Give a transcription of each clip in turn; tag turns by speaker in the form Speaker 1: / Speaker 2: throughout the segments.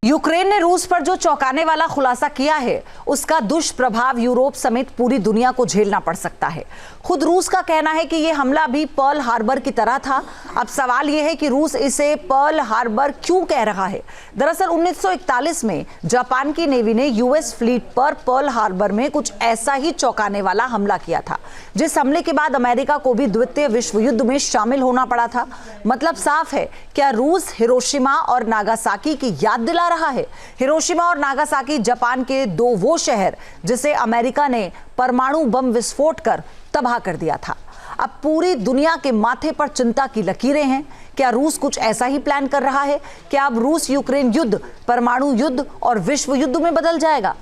Speaker 1: Ukraine ने रूस पर जो चौंकाने वाला खुलासा किया है, उसका दुष्प्रभाव यूरोप समेत पूरी दुनिया को झेलना पड़ सकता है। खुद रूस का कहना है कि यह हमला भी पर्ल हार्बर की तरह था। अब सवाल यह है कि रूस इसे पर्ल हार्बर क्यों कह रहा है। दरअसल 1941 में जापान की नेवी ने यूएस फ्लीट पर पर्ल हार्बर में कुछ ऐसा ही चौंकाने वाला हमला किया था, जिस हमले के बाद अमेरिका को भी द्वितीय विश्व युद्ध में शामिल होना पड़ा था। मतलब साफ है, क्या रूस हिरोशिमा और नागासाकी की याद दिला रहा है। हिरोशिमा और नागासाकी जापान के दो वो शहर जिसे अमेरिका ने परमाणु बम विस्फोट कर तबाह कर दिया था। अब पूरी दुनिया के माथे पर चिंता की लकीरें हैं। क्या रूस कुछ ऐसा ही प्लान कर रहा है? क्या अब रूस यूक्रेन युद्ध परमाणु युद्ध और विश्व युद्ध में बदल जाएगा?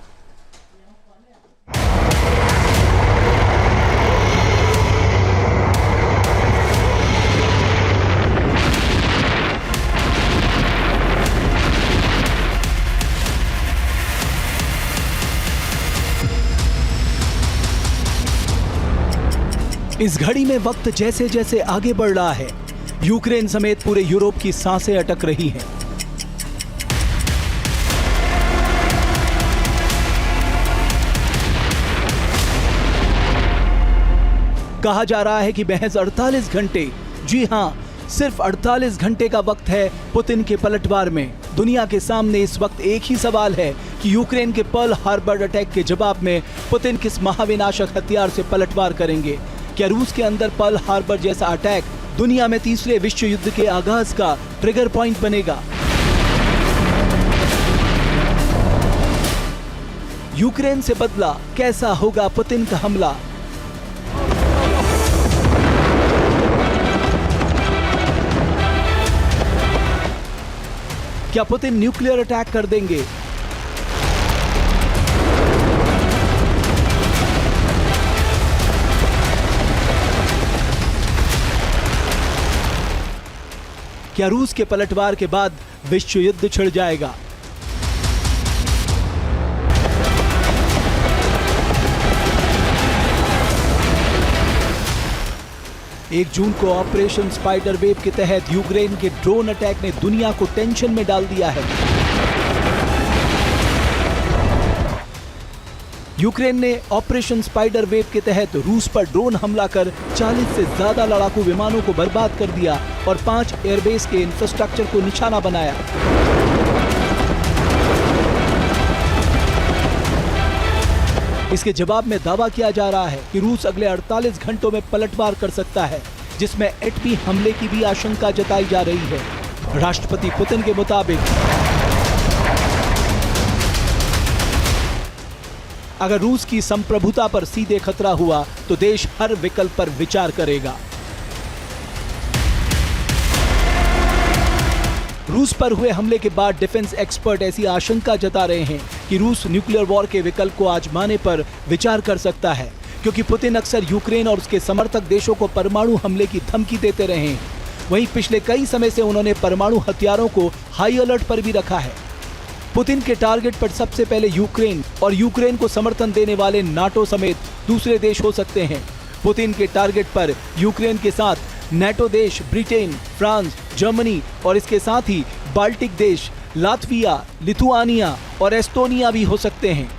Speaker 2: इस घड़ी में वक्त जैसे जैसे आगे बढ़ रहा है, यूक्रेन समेत पूरे यूरोप की सांसें अटक रही हैं। कहा जा रहा है कि महज 48 घंटे, जी हां, सिर्फ 48 घंटे का वक्त है पुतिन के पलटवार में। दुनिया के सामने इस वक्त एक ही सवाल है कि यूक्रेन के पर्ल हार्बर अटैक के जवाब में पुतिन किस महाविनाशक हथियार से पलटवार करेंगे। क्या रूस के अंदर पर्ल हार्बर जैसा अटैक दुनिया में तीसरे विश्व युद्ध के आगाज का ट्रिगर पॉइंट बनेगा? यूक्रेन से बदला कैसा होगा पुतिन का हमला? क्या पुतिन न्यूक्लियर अटैक कर देंगे? क्या रूस के पलटवार के बाद विश्व युद्ध छिड़ जाएगा? एक जून को ऑपरेशन स्पाइडर वेव के तहत यूक्रेन के ड्रोन अटैक ने दुनिया को टेंशन में डाल दिया है। यूक्रेन ने ऑपरेशन स्पाइडर वेव के तहत रूस पर ड्रोन हमला कर 40 से ज्यादा लड़ाकू विमानों को बर्बाद कर दिया और 5 एयरबेस के इंफ्रास्ट्रक्चर को निशाना बनाया। इसके जवाब में दावा किया जा रहा है कि रूस अगले 48 घंटों में पलटवार कर सकता है, जिसमें एटमी हमले की भी आशंका जताई जा रही है। राष्ट्रपति पुतिन के मुताबिक अगर रूस की संप्रभुता पर सीधे खतरा हुआ तो देश हर विकल्प पर विचार करेगा। रूस पर हुए हमले के बाद डिफेंस एक्सपर्ट ऐसी आशंका जता रहे हैं कि रूस न्यूक्लियर वॉर के विकल्प को आजमाने पर विचार कर सकता है, क्योंकि पुतिन अक्सर यूक्रेन और उसके समर्थक देशों को परमाणु हमले की धमकी देते रहे हैं। वहीं पिछले कई समय से उन्होंने परमाणु हथियारों को हाई अलर्ट पर भी रखा है। पुतिन के टारगेट पर सबसे पहले यूक्रेन और यूक्रेन को समर्थन देने वाले नाटो समेत दूसरे देश हो सकते हैं। पुतिन के टारगेट पर यूक्रेन के साथ नाटो देश ब्रिटेन, फ्रांस, जर्मनी और इसके साथ ही बाल्टिक देश लात्विया, लिथुआनिया और एस्टोनिया भी हो सकते हैं।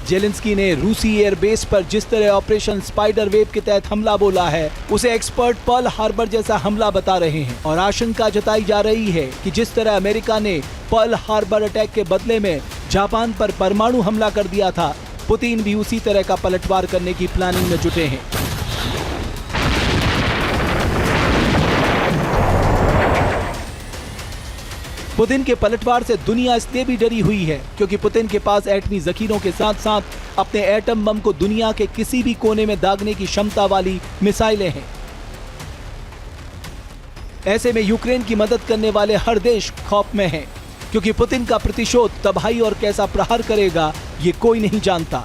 Speaker 2: जेलेंस्की ने रूसी एयरबेस पर जिस तरह ऑपरेशन स्पाइडर वेव के तहत हमला बोला है, उसे एक्सपर्ट पर्ल हार्बर जैसा हमला बता रहे हैं और आशंका जताई जा रही है कि जिस तरह अमेरिका ने पर्ल हार्बर अटैक के बदले में जापान पर परमाणु हमला कर दिया था, पुतिन भी उसी तरह का पलटवार करने की प्लानिंग में जुटे हैं। पुतिन के पलटवार से दुनिया इसलिए भी डरी हुई है क्योंकि पुतिन के पास एटमी जखीरों के साथ साथ अपने एटम बम को दुनिया के किसी भी कोने में दागने की क्षमता वाली मिसाइलें हैं। ऐसे में यूक्रेन की मदद करने वाले हर देश खौफ में है, क्योंकि पुतिन का प्रतिशोध तबाही और कैसा प्रहार करेगा ये कोई नहीं जानता।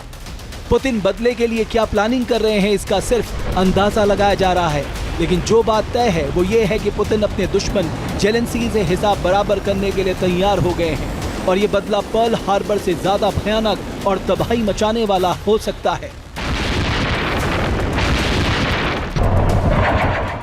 Speaker 2: पुतिन बदले के लिए क्या प्लानिंग कर रहे हैं, इसका सिर्फ अंदाजा लगाया जा रहा है। लेकिन जो बात तय है वो ये है कि पुतिन अपने दुश्मन जेलेंस्की से हिसाब बराबर करने के लिए तैयार हो गए हैं और ये बदला पर्ल हार्बर से ज्यादा भयानक और तबाही मचाने वाला हो सकता है।